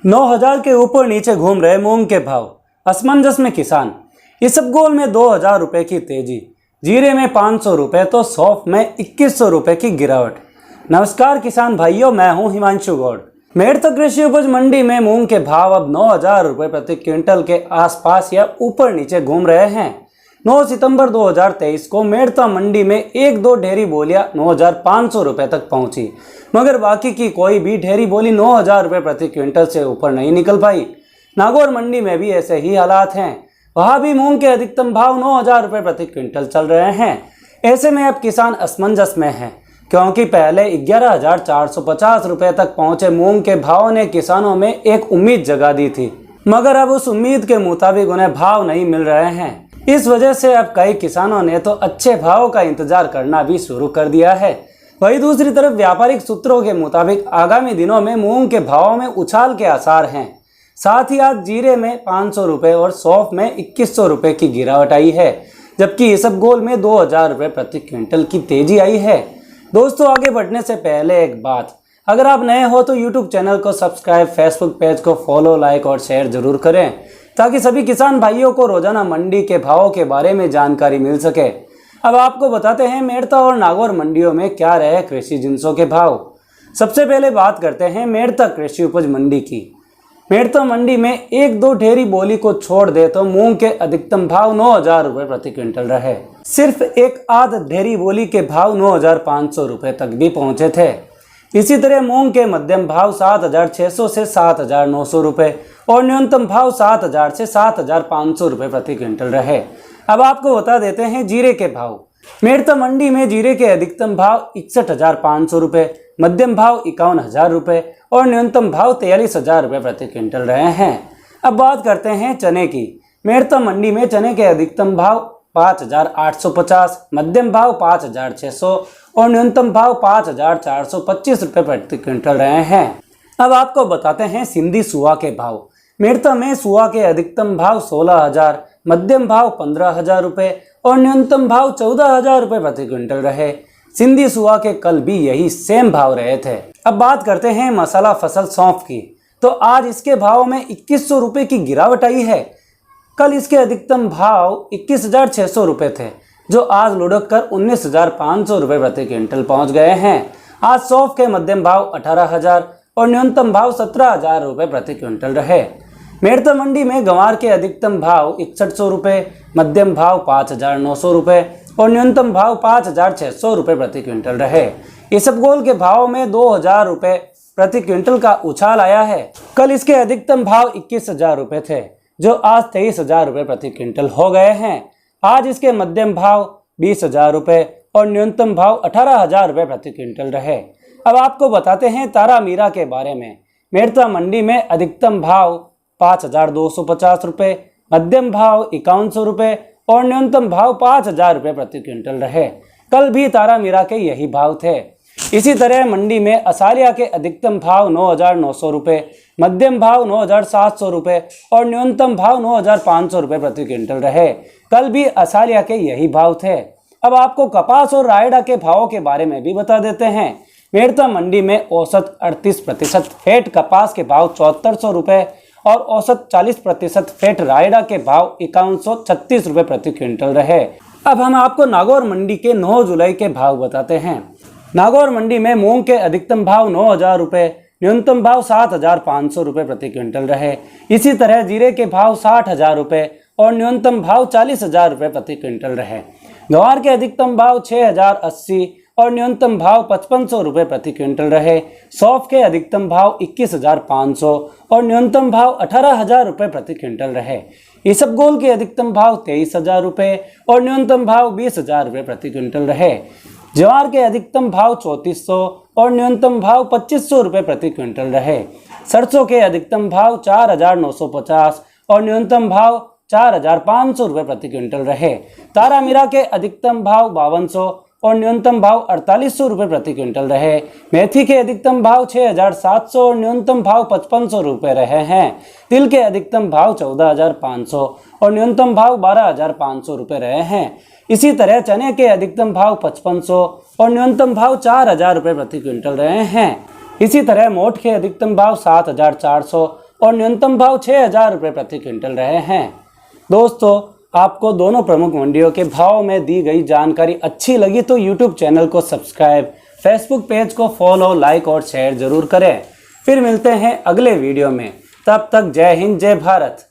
9,000 के ऊपर नीचे घूम रहे मूंग के भाव, असमंजस में किसान। इसबगोल में 2,000 रुपए की तेजी, जीरे में 500 रुपए तो सौंफ में 2100 रुपए की गिरावट। नमस्कार किसान भाइयों, मैं हूं हिमांशु गौड़। मेड़ता कृषि उपज मंडी में मूंग के भाव अब 9,000 रुपए प्रति क्विंटल के आसपास या ऊपर नीचे घूम रहे हैं। 9 सितंबर 2023 को मेड़ता मंडी में एक दो ढेरी बोलियां 9,500 रुपए तक पहुंची, मगर बाकी की कोई भी ढेरी बोली 9,000 रुपए प्रति क्विंटल से ऊपर नहीं निकल पाई। नागौर मंडी में भी ऐसे ही हालात हैं, वहां भी मूंग के अधिकतम भाव 9,000 रुपए प्रति क्विंटल चल रहे हैं। ऐसे में अब किसान असमंजस में हैं, क्योंकि पहले 11,450 रुपए तक पहुंचे मूंग के भाव ने किसानों में एक उम्मीद जगा दी थी, मगर अब उस उम्मीद के मुताबिक उन्हें भाव नहीं मिल रहे हैं। इस वजह से अब कई किसानों ने तो अच्छे भाव का इंतजार करना भी शुरू कर दिया है। वहीं दूसरी तरफ व्यापारिक सूत्रों के मुताबिक आगामी दिनों में मूंग के भावों में उछाल के आसार हैं। साथ ही आज जीरे में 500 रुपए और सौंफ में 2100 रुपए की गिरावट आई है, जबकि इसबगोल में 2,000 रुपए प्रति क्विंटल की तेजी आई है। दोस्तों, आगे बढ़ने से पहले एक बात, अगर आप नए हो तो यूट्यूब चैनल को सब्सक्राइब, फेसबुक पेज को फॉलो, लाइक और शेयर जरूर करें, ताकि सभी किसान भाइयों को रोजाना मंडी के भावों के बारे में जानकारी मिल सके। अब आपको बताते हैं मेड़ता और नागौर मंडियों में क्या रहे कृषि जिंसों के भाव। सबसे पहले बात करते हैं मेड़ता कृषि उपज मंडी की। मेड़ता मंडी में एक दो ढेरी बोली को छोड़ दे तो मूंग के अधिकतम भाव 9,000 रुपए प्रति क्विंटल रहे। सिर्फ एक आध ढेरी बोली के भाव 9,500 रुपए तक भी पहुंचे थे। इसी तरह मूंग के मध्यम भाव 7,600 से 7,900 रुपए और न्यूनतम भाव 7,000 से 7,500 रुपए प्रति क्विंटल रहे। अब आपको बता देते हैं जीरे के भाव। मेड़ता मंडी में जीरे के अधिकतम भाव 61,500 रुपए, मध्यम भाव 51,000 रुपए और न्यूनतम भाव 43,000 रुपए प्रति क्विंटल रहे हैं। अब बात करते हैं चने की। मेड़ता मंडी में चने के अधिकतम भाव 5,850, मध्यम भाव 5,600 और न्यूनतम भाव 5,425 रुपए प्रति क्विंटल रहे हैं। अब आपको बताते हैं सिंधी सुआ के भाव। मेड़ता में सुआ के अधिकतम भाव 16,000, मध्यम भाव 15,000 रुपए और न्यूनतम भाव 14,000 रुपए प्रति क्विंटल रहे। सिंधी सुआ के कल भी यही सेम भाव रहे थे। अब बात करते हैं मसाला फसल सौंफ की, तो आज इसके भाव में 2100 रुपए की गिरावट आई है। कल इसके अधिकतम भाव 21,600 रुपए थे, जो आज लुढ़क कर 19,500 रुपए प्रति क्विंटल पहुंच गए हैं। आज सौंफ के मध्यम भाव 18,000 और न्यूनतम भाव 17,000 रुपए प्रति क्विंटल रहे। मेड़ता मंडी में गंवार के अधिकतम भाव 6100 रुपए, मध्यम भाव 5,900 रुपए और न्यूनतम भाव 5,600 रुपए प्रति क्विंटल रहे। इसबगोल के भाव में 2,000 रुपए प्रति क्विंटल का उछाल आया है। कल इसके अधिकतम भाव 21,000 रुपए थे, जो आज 23,000 रुपए प्रति क्विंटल हो गए हैं। आज इसके मध्यम भाव 20,000 रुपए और न्यूनतम भाव 18,000 रुपए प्रति क्विंटल रहे। अब आपको बताते हैं तारा मीरा के बारे में। मेड़ता मंडी में अधिकतम भाव 5,250 रुपए, मध्यम भाव 5,100 रुपए और न्यूनतम भाव 5,000 रुपए प्रति क्विंटल रहे। कल भी तारा मीरा के यही भाव थे। इसी तरह मंडी में असालिया के अधिकतम भाव 9,900 रुपए, मध्यम भाव 9,700 रुपए और न्यूनतम भाव 9,500 रुपए प्रति क्विंटल रहे। कल भी असालिया के यही भाव थे। अब आपको कपास और रायडा के भावों के बारे में भी बता देते हैं। मेड़ता मंडी में औसत 38% फेट कपास के भाव 7,400 रुपए और औसत 40% फेट रायडा के भाव 5,136 रुपए प्रति क्विंटल रहे। अब हम आपको नागौर मंडी के 9 जुलाई के भाव बताते हैं। नागौर मंडी में मूंग के अधिकतम भाव 9,000 रुपए, न्यूनतम भाव 7,500 रुपए प्रति क्विंटल रहे। इसी तरह जीरे के भाव 60,000 रुपए और न्यूनतम भाव 40,000 रुपए प्रति क्विंटल रहे। गंवार के अधिकतम भाव 6,080 और न्यूनतम भाव 5,500 रुपए प्रति क्विंटल रहे। सौंफ के अधिकतम भाव 21,500 और न्यूनतम भाव 18,000 रुपए प्रति क्विंटल रहे। इसबगोल के अधिकतम भाव 23,000 रुपए और न्यूनतम भाव 20,000 रुपए प्रति क्विंटल रहे। ज्वार के अधिकतम भाव 3,400 और न्यूनतम भाव 2,500 रुपए प्रति क्विंटल रहे। सरसों के अधिकतम भाव 4,950 और न्यूनतम भाव 4,500 रुपए प्रति क्विंटल रहे। तारा मीरा के अधिकतम भाव 5,200 और न्यूनतम भाव 4,800 रुपए प्रति क्विंटल रहे। मेथी के अधिकतम भाव 6,700 और न्यूनतम भाव 5,500 रुपए रहे हैं। तिल के अधिकतम भाव 14,500 और न्यूनतम भाव 12,500 रुपए रहे हैं। इसी तरह चने के अधिकतम भाव 5,500 और न्यूनतम भाव 4,000 रुपए प्रति क्विंटल रहे हैं। इसी तरह मोठ के अधिकतम भाव 7,400 और न्यूनतम भाव 6,000 रुपये प्रति क्विंटल रहे हैं। दोस्तों, आपको दोनों प्रमुख मंडियों के भाव में दी गई जानकारी अच्छी लगी तो यूट्यूब चैनल को सब्सक्राइब, फेसबुक पेज को फॉलो, लाइक और शेयर जरूर करें। फिर मिलते हैं अगले वीडियो में। तब तक जय हिंद, जय भारत।